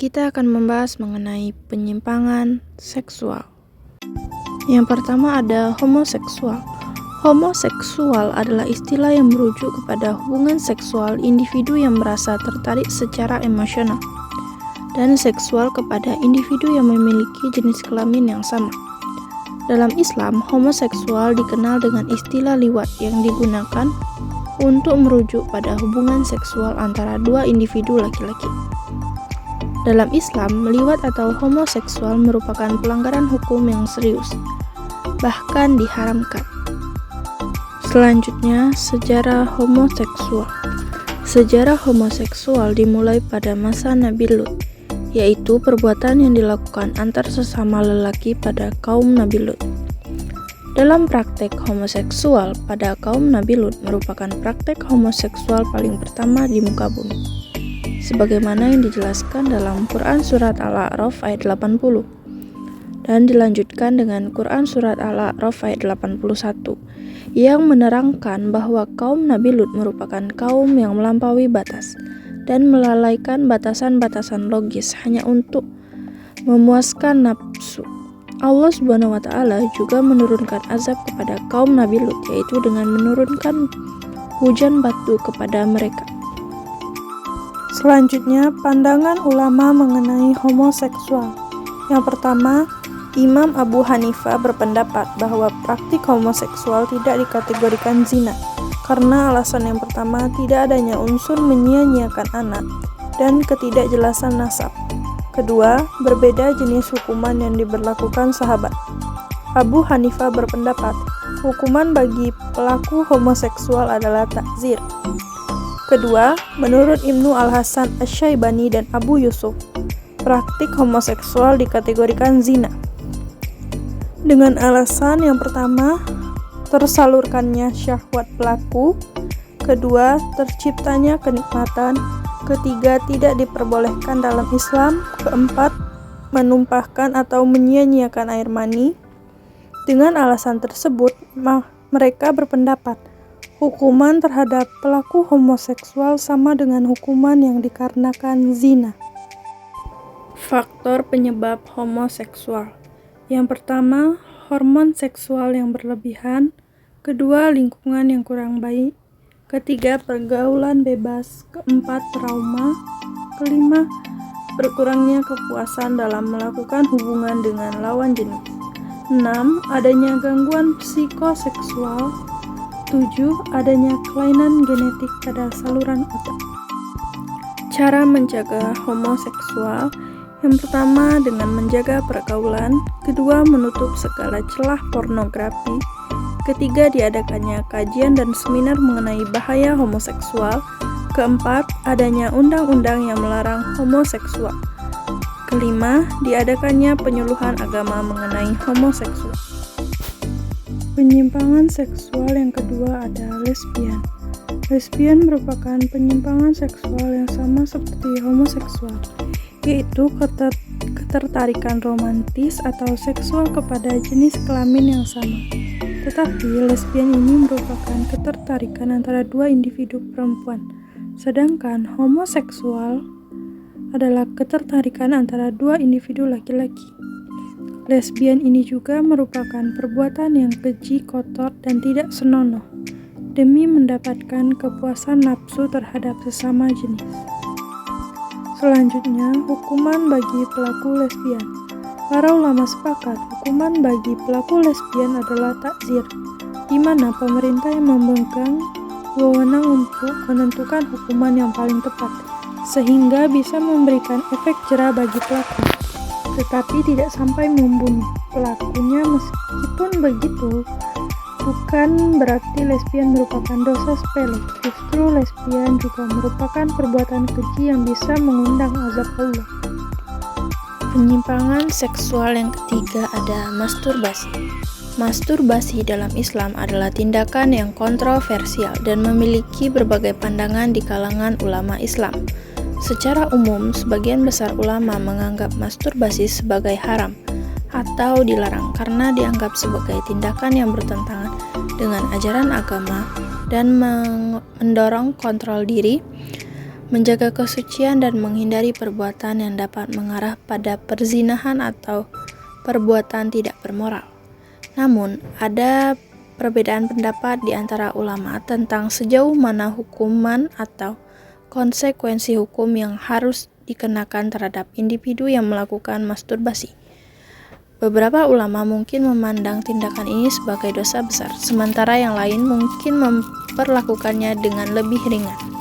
kita akan membahas mengenai penyimpangan seksual. Yang pertama ada homoseksual. Homoseksual adalah istilah yang merujuk kepada hubungan seksual individu yang merasa tertarik secara emosional dan seksual kepada individu yang memiliki jenis kelamin yang sama. Dalam Islam, homoseksual dikenal dengan istilah liwat yang digunakan untuk merujuk pada hubungan seksual antara dua individu laki-laki. Dalam Islam, liwat atau homoseksual merupakan pelanggaran hukum yang serius, bahkan diharamkan. Selanjutnya, sejarah homoseksual. Sejarah homoseksual dimulai pada masa Nabi Lut, yaitu perbuatan yang dilakukan antar sesama lelaki pada kaum Nabi Lut. Dalam praktek homoseksual pada kaum Nabi Lut merupakan praktek homoseksual paling pertama di muka bumi, sebagaimana yang dijelaskan dalam Quran Surat Al-A'raf ayat 80, dan dilanjutkan dengan Quran Surat Al-A'raf ayat 81, yang menerangkan bahwa kaum Nabi Lut merupakan kaum yang melampaui batas dan melalaikan batasan-batasan logis hanya untuk memuaskan nafsu. Allah Subhanahu wa Ta'ala juga menurunkan azab kepada kaum Nabi Lut, yaitu dengan menurunkan hujan batu kepada mereka. Selanjutnya, pandangan ulama mengenai homoseksual. Yang pertama, Imam Abu Hanifah berpendapat bahwa praktik homoseksual tidak dikategorikan zina, karena alasan yang pertama, tidak adanya unsur menyia-nyiakan anak dan ketidakjelasan nasab. Kedua, berbeda jenis hukuman yang diberlakukan sahabat. Abu Hanifah berpendapat, hukuman bagi pelaku homoseksual adalah takzir. Kedua, menurut Ibnu Al-Hasan Asy-Syaibani dan Abu Yusuf, praktik homoseksual dikategorikan zina. Dengan alasan yang pertama, tersalurkannya syahwat pelaku. Kedua, terciptanya kenikmatan. Ketiga, tidak diperbolehkan dalam Islam. Keempat, menumpahkan atau menyia-nyiakan air mani. Dengan alasan tersebut, mereka berpendapat hukuman terhadap pelaku homoseksual sama dengan hukuman yang dikarenakan zina. Faktor penyebab homoseksual. Yang pertama, hormon seksual yang berlebihan. Kedua, lingkungan yang kurang baik. Ketiga, pergaulan bebas. Keempat, trauma. Kelima, berkurangnya kepuasan dalam melakukan hubungan dengan lawan jenis. 6. Adanya gangguan psikoseksual. 7. Adanya kelainan genetik pada saluran otak. Cara menjaga homoseksual. Yang pertama, dengan menjaga pergaulan. Kedua, menutup segala celah pornografi. Ketiga, diadakannya kajian dan seminar mengenai bahaya homoseksual. Keempat, adanya undang-undang yang melarang homoseksual. Kelima, diadakannya penyuluhan agama mengenai homoseksual. Penyimpangan seksual yang kedua ada lesbian. Lesbian merupakan penyimpangan seksual yang sama seperti homoseksual, yaitu ketertarikan romantis atau seksual kepada jenis kelamin yang sama. Tetapi lesbian ini merupakan ketertarikan antara dua individu perempuan, sedangkan homoseksual adalah ketertarikan antara dua individu laki-laki. Lesbian ini juga merupakan perbuatan yang keji, kotor, dan tidak senonoh demi mendapatkan kepuasan nafsu terhadap sesama jenis. Selanjutnya, hukuman bagi pelaku lesbian. Para ulama sepakat hukuman bagi pelaku lesbian adalah takzir, di mana pemerintah yang memegang wewenang untuk menentukan hukuman yang paling tepat, sehingga bisa memberikan efek jera bagi pelaku, tetapi tidak sampai membunuh pelakunya. Meskipun begitu, bukan berarti lesbian merupakan dosa sepele. Justru lesbian juga merupakan perbuatan keji yang bisa mengundang azab Allah. Penyimpangan seksual yang ketiga ada masturbasi. Masturbasi dalam Islam adalah tindakan yang kontroversial dan memiliki berbagai pandangan di kalangan ulama Islam. Secara umum, sebagian besar ulama menganggap masturbasi sebagai haram atau dilarang karena dianggap sebagai tindakan yang bertentangan dengan ajaran agama dan mendorong kontrol diri, menjaga kesucian dan menghindari perbuatan yang dapat mengarah pada perzinahan atau perbuatan tidak bermoral. Namun, ada perbedaan pendapat di antara ulama tentang sejauh mana hukuman atau konsekuensi hukum yang harus dikenakan terhadap individu yang melakukan masturbasi. Beberapa ulama mungkin memandang tindakan ini sebagai dosa besar, sementara yang lain mungkin memperlakukannya dengan lebih ringan.